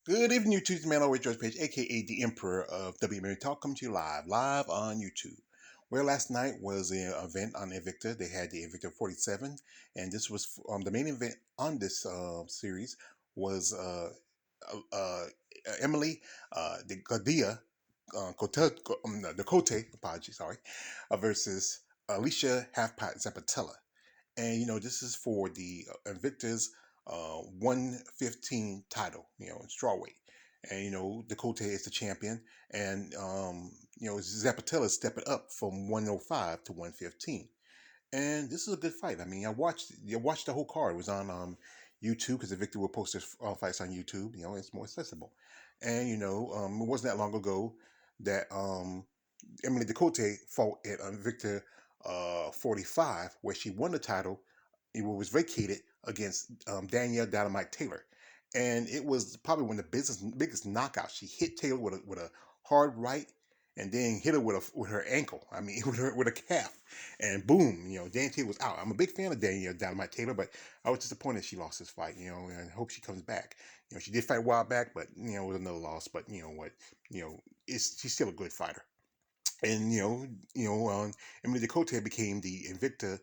Good evening, YouTube. Man over at George Page, aka the Emperor of WMA Talk, coming to you live on YouTube. Where last night was an event on Invicta. They had the Invicta 47, and this was the main event on this series was uh, uh, Emily the Gadia Ducote, apologies, sorry, versus Alicia Halfpot Zappitella. And this is for the Invicta's 115 title, in strawweight. And Dakota is the champion, and Zappatella is stepping up from 105 to 115. And this is a good fight. I mean, I watched the whole card. It was on YouTube because the Victor will post his fights on YouTube. It's more accessible. And it wasn't that long ago that Emily Ducote fought at Victor 45, where she won the title. It was vacated against Danielle Dynamite Taylor, and it was probably one of the biggest knockouts. She hit Taylor with a hard right, and then hit her with her ankle. I mean, with a calf, and boom, Dan Taylor was out. I'm a big fan of Danielle Dynamite Taylor, but I was disappointed she lost this fight. And I hope she comes back. She did fight a while back, but it was another loss. But you know what, she's still a good fighter. And Emily Ducote became the Invicta,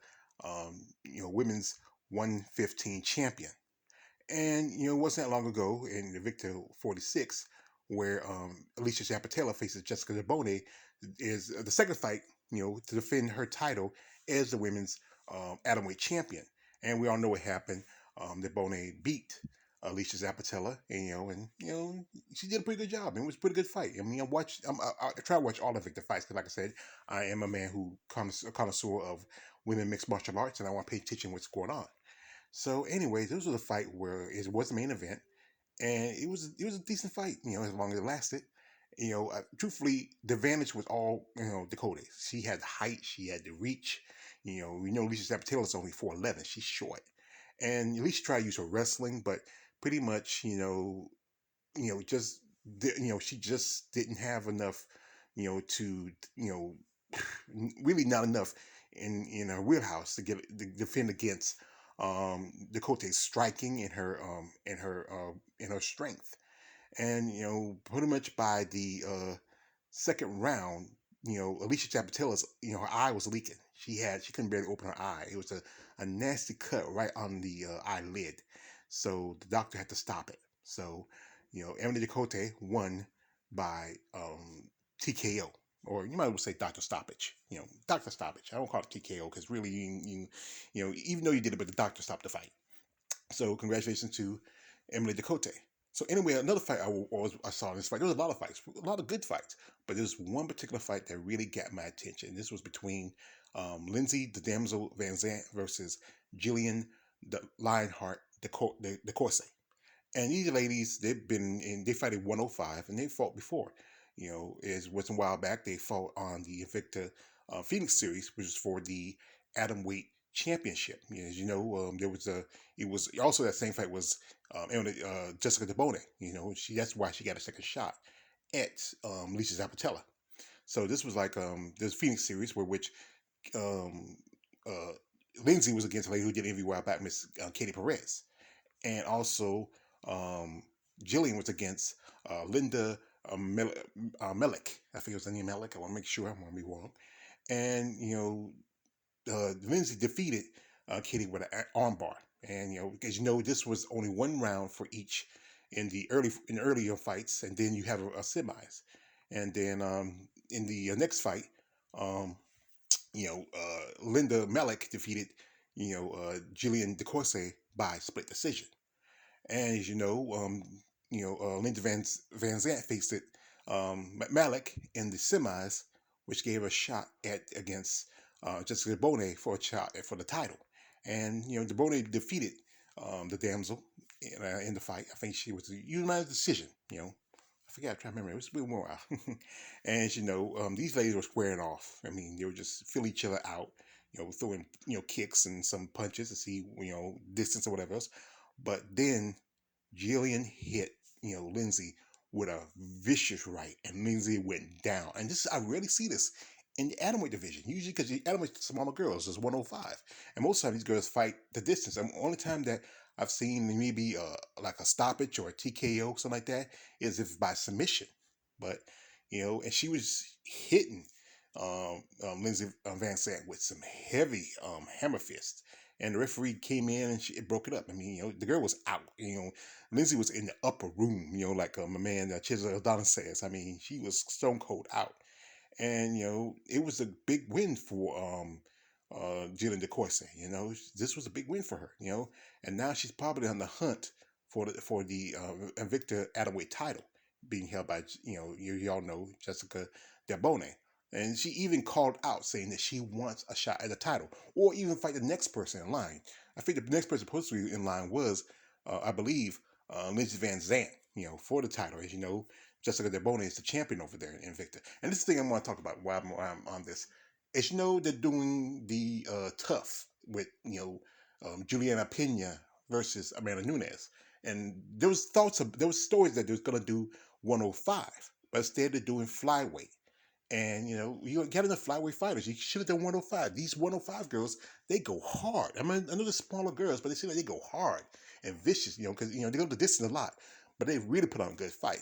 women's 115 champion. And it wasn't that long ago in Invicta 46 where Alicia Zappitella faces Jessica DeBone is the second fight, to defend her title as the women's atomweight champion. And we all know what happened. DeBone beat Alicia Zappitella, and she did a pretty good job. It was a pretty good fight. I mean, I try to watch all of the fights because, like I said, I am a man who a connoisseur of women mixed martial arts, and I want to pay attention to what's going on. So, anyway, this was a fight where it was the main event, and it was a decent fight. As long as it lasted. Truthfully, the advantage was all Dakota. She had the height, she had the reach. Alicia Sabatella only 4'11". She's short, and at least try to use her wrestling, but pretty much, just she just didn't have enough, to really not enough in her wheelhouse to defend against Dakota's striking and her strength. And pretty much by the second round, Alicia Chapatella's her eye was leaking. She couldn't barely open her eye. It was a nasty cut right on the eyelid. So the doctor had to stop it. So Emily Ducote won by TKO, or you might as well say doctor stoppage. Doctor stoppage. I don't call it TKO because really even though you did it, but the doctor stopped the fight. So congratulations to Emily Ducote. So anyway, another fight I saw in this fight. There was a lot of fights, a lot of good fights, but there's one particular fight that really got my attention. This was between Lindsay the Damsel Van Zant versus Jillian the Lionheart the Corse. And these ladies, they fight at 105, and they fought before. It was a while back. They fought on the Invicta Phoenix series, which is for the atom weight championship. As you know, it was also that same fight was Jessica DeBone. That's why she got a second shot at Lisa Zappitella. So this was like this Phoenix series where which um, uh, Lindsay was against a lady who did interview a while back, Miss Katie Perez, and also um, Jillian was against Linda Melik. I think it was the name Melik. I want to make sure I want to be wrong. And Lindsay defeated Katie with an armbar. And because this was only one round for each in the earlier fights, and then you have a semis, and then in the next fight, um, Linda Melik defeated Jillian DeCourse by split decision. And as Linda Van Zant faced it Malik in the semis, which gave her a shot against Jessica Bone for a shot for the title. And DeBone defeated the damsel in the fight. I think she was a unanimous decision. I forget. I'm trying to remember. It was a bit more. And these ladies were squaring off. I mean, they were just filling each other out. Throwing kicks and some punches to see distance or whatever else. But then Jillian hit, Lindsay with a vicious right, and Lindsay went down. And I rarely see this in the atomweight division. Usually, because the atomweight smaller girls is 105, and most of the time these girls fight the distance. And the only time that I've seen maybe like a stoppage or a TKO, something like that, is if by submission. But and she was hitting Lindsey Van Sant with some heavy hammer fists. And the referee came in and it broke it up. I mean, the girl was out. Lindsay was in the upper room. Like my man Chisel Adonis says. I mean, she was stone cold out, and it was a big win for Jillian DeCourcy. This was a big win for her. And now she's probably on the hunt for the Invicta Atomweight title being held by y'all know Jessica Debone. And she even called out saying that she wants a shot at the title, or even fight the next person in line. I think the next person supposed to be in line was, I believe, Lindsey Van Zant. For the title, as you know, Jessica Debone is the champion over there in Invicta. And this is the thing I want to talk about while I'm on this. As you know, they're doing the tough with Juliana Pena versus Amanda Nunes, and there was stories that they was gonna do 105, but instead they're doing flyweight. And you get enough flyweight fighters. You should have done 105. These 105 girls, they go hard. I mean, I know they're smaller girls, but they seem like they go hard and vicious. Because they go the distance a lot, but they really put on a good fight.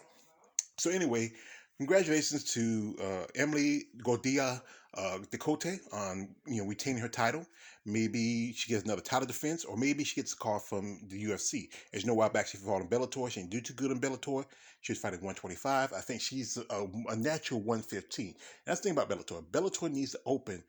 So anyway, congratulations to Emily Gordia Ducote on retaining her title. Maybe she gets another title defense, or maybe she gets a call from the UFC. As you know, a while back she fought in Bellator. She didn't do too good in Bellator. She was fighting 125. I think she's a natural 115. And that's the thing about Bellator. Bellator needs to open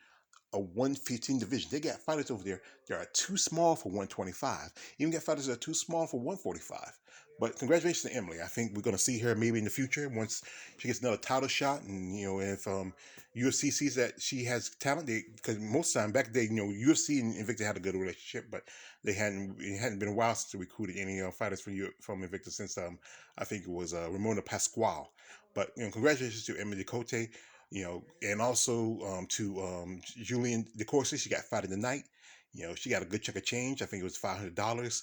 a 115 division. They got fighters over there that are too small for 125. Even got fighters that are too small for 145. But congratulations to Emily. I think we're going to see her maybe in the future once she gets another title shot. And, if UFC sees that she has talent, because most of the time back then, UFC and Invicta had a good relationship, but it hadn't been a while since they recruited any fighters from Invicta since I think it was Ramona Pasquale. But congratulations to Emily Cote, and also to Julian DeCourcy. She got fight of the night. She got a good chunk of change. I think it was $500.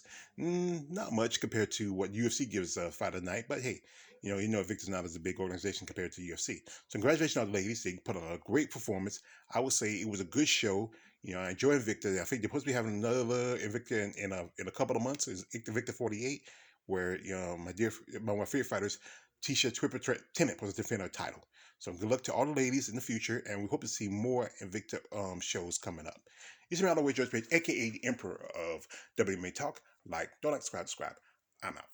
Not much compared to what UFC gives fight of the night, but hey, Victor's not as a big organization compared to UFC. So congratulations to the ladies. They put on a great performance. I would say it was a good show. I enjoy Invicta. I think they're supposed to be having another Invicta in a couple of months. Is Invicta 48, where my favorite fighters, Tisha Triple Threat Tennant, was to defend her title. So good luck to all the ladies in the future, and we hope to see more Invicta shows coming up. It's me, George Page, aka the Emperor of WWE Talk. Don't like, subscribe. I'm out.